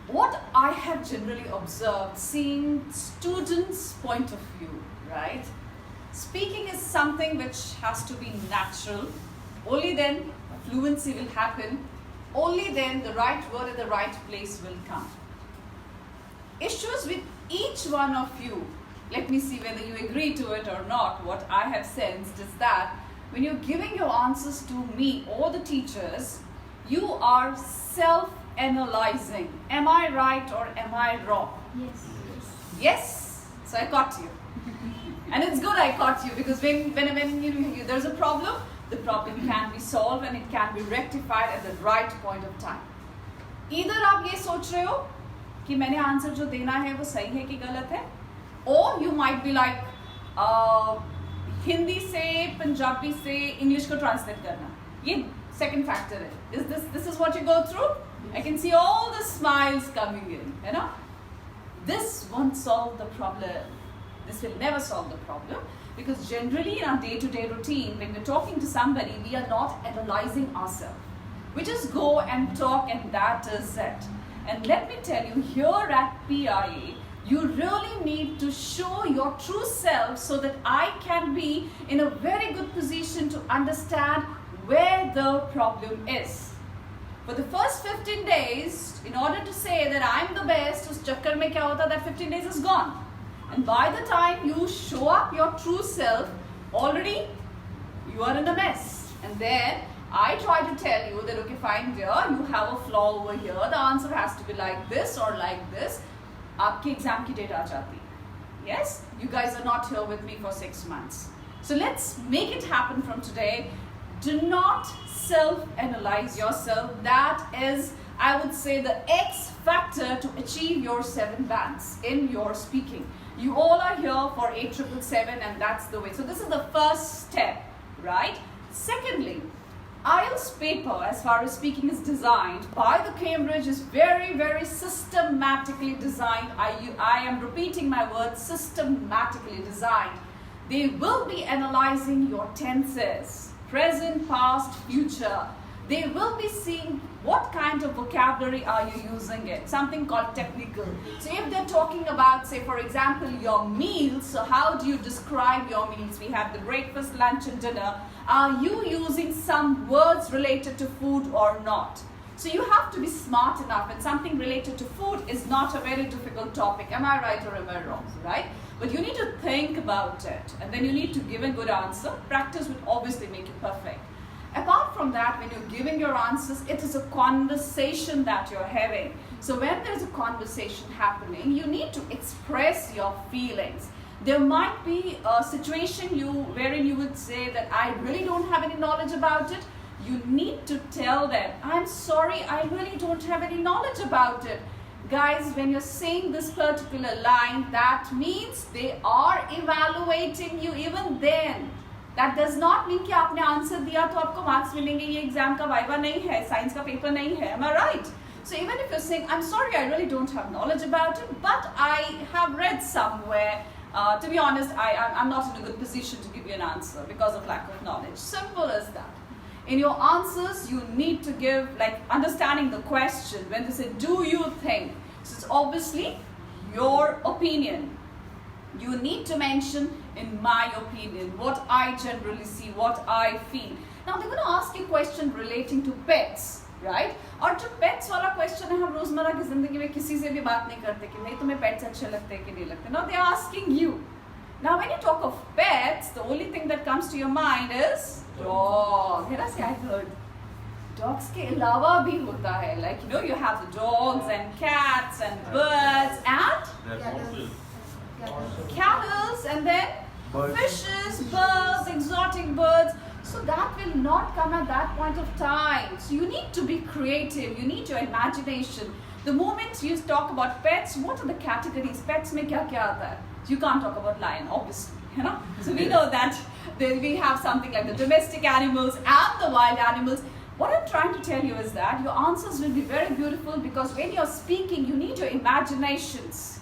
what I have generally observed, seeing students' point of view, right? Speaking is something which has to be natural. Only then fluency will happen. Only then the right word at the right place will come. Issues with each one of you, let me see whether you agree to it or not, what I have sensed is that when you're giving your answers to me or the teachers, you are self-analyzing. Am I right or am I wrong? Yes. Yes? So I caught you. And it's good I caught you, because when there's a problem, the problem can be solved and it can be rectified at the right point of time. Either आप ये सोच रहे हो कि मैंने answer जो देना है वो सही है कि गलत है, or you might be like Hindi से पंजाबी से इंग्लिश को ट्रांसलेट करना, ये second factor है. This is what you go through? I can see all the smiles coming in, you know. This won't solve the problem. This will never solve the problem, because generally in our day-to-day routine, when we're talking to somebody, we are not analyzing ourselves. We just go and talk and that is it. And let me tell you, here at PIA, you really need to show your true self so that I can be in a very good position to understand where the problem is. For the first 15 days, in order to say that I'm the best, us chakkar mein kya hota, that 15 days is gone. And by the time you show up your true self, already you are in a mess. And then I try to tell you that, okay, fine, dear, you have a flaw over here. The answer has to be like this or like this. Aapki exam ki date aa jati. Yes? You guys are not here with me for 6 months. So let's make it happen from today. Do not self-analyze yourself. That is, I would say, the X factor to achieve your 7 bands in your speaking. You all are here for 8777 and that's the way. So this is the first step, right? Secondly, IELTS paper, as far as speaking is designed by the Cambridge, is very, very systematically designed. I am repeating my word, systematically designed. They will be analyzing your tenses, present, past, future. They will be seeing what kind of vocabulary are you using it, something called technical. So if they're talking about, say, for example, your meals, so how do you describe your meals? We have the breakfast, lunch and dinner. Are you using some words related to food or not? So you have to be smart enough, and something related to food is not a very difficult topic. Am I right or am I wrong, right? But you need to think about it, and then you need to give a good answer. Practice will obviously make you perfect. Apart from that, when you're giving your answers, it is a conversation that you're having. So when there's a conversation happening, you need to express your feelings. There might be a situation wherein you would say that I really don't have any knowledge about it. You need to tell them, I'm sorry, I really don't have any knowledge about it. Guys, when you're saying this particular line, that means they are evaluating you even then. That does not mean कि आपने answer दिया तो आपको marks मिलेंगे, ये exam का viva नहीं है, साइंस का पेपर नहीं है. Am I right? So even if you're saying, I'm sorry, I really don't have knowledge about it, but I have read somewhere. To be honest, I'm not in a good position to give you an answer because of lack of knowledge. Simple as that. In your answers, you need to give, like, understanding the question. When they say, do you think? So it's obviously your opinion. You need to mention, in my opinion, what I generally see, what I feel. Now they're going to ask you a question relating to pets, right? और जो pets वाला question है, हम रोजमर्रा की जिंदगी में किसी से भी बात नहीं करते कि नहीं तुम्हें pets अच्छे लगते हैं कि नहीं लगते. No, they're asking you. Now when you talk of pets, the only thing that comes to your mind is dog. है ना? See, I heard. Dogs के अलावा भी होता है. Like, you know, you have the dogs and cats and birds and cattle, and then fishes, birds, exotic birds. So that will not come at that point of time. So you need to be creative. You need your imagination. The moment you talk about pets, what are the categories? Pets में क्या क्या आता है? You can't talk about lion, obviously. You know? So we know that we have something like the domestic animals and the wild animals. What I'm trying to tell you is that your answers will be very beautiful, because when you're speaking, you need your imaginations.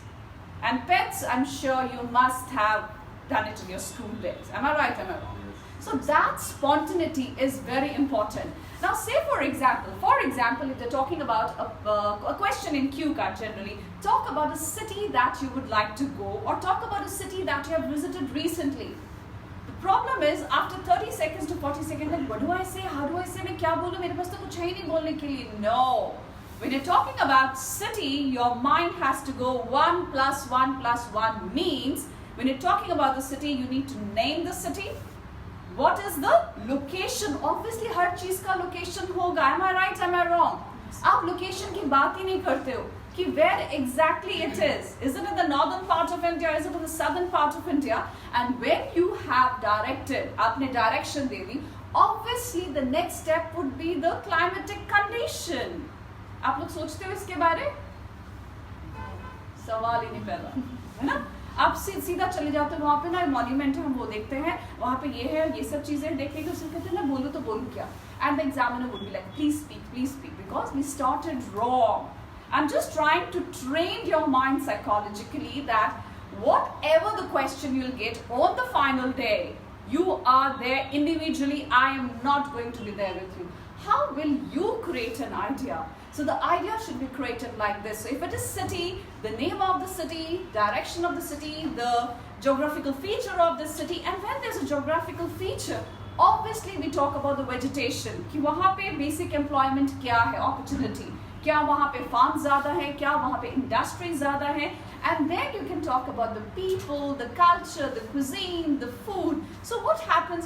And pets, I'm sure you must have done it in your school days. Am I right? Am I wrong? So that spontaneity is very important. Now say for example, if they're talking about a question in Q card generally, talk about a city that you would like to go or talk about a city that you have visited recently. The problem is after 30 seconds to 40 seconds, like what do I say? How do I say? मैं क्या बोलूँ? मेरे पास तो कुछ है ही नहीं बोलने के लिए. No. When you're talking about city, your mind has to go 1 plus 1 plus 1 means when you're talking about the city, you need to name the city. What is the location? Obviously, हर चीज का location होगा. Am I right? Am I wrong? आप location की बात ही नहीं करते हो कि where exactly it is. Is it in the northern part of India? Is it in the southern part of India? And when you have directed, आपने direction they the, obviously the next step would be the climatic condition. आप लोग सोचते हो इसके बारे? सवाल ही नहीं पैदा, है ना? आप सीधा चले जाते हो वहाँ पे ना मॉन्यूमेंट है, हम वो देखते हैं, वहाँ पे ये है, ये सब चीजें देखेंगे, उसमें कहते हैं ना बोलूँ तो बोलूँ क्या? And the examiner would be like, please speak, because we started wrong. I'm just trying to train your mind psychologically that whatever the question you'll get on the final day, you are there individually. I am not going to be there with you. How will you create an idea? So the idea should be created like this. So if it is city, the name of the city, direction of the city, the geographical feature of the city, and when there's a geographical feature, obviously we talk about the vegetation. कि वहाँ पे basic employment क्या है, opportunity. क्या वहाँ पे farms ज़्यादा है, क्या वहाँ पे industries ज़्यादा है, and then you can talk about the people, the culture, the cuisine, the food. So what happens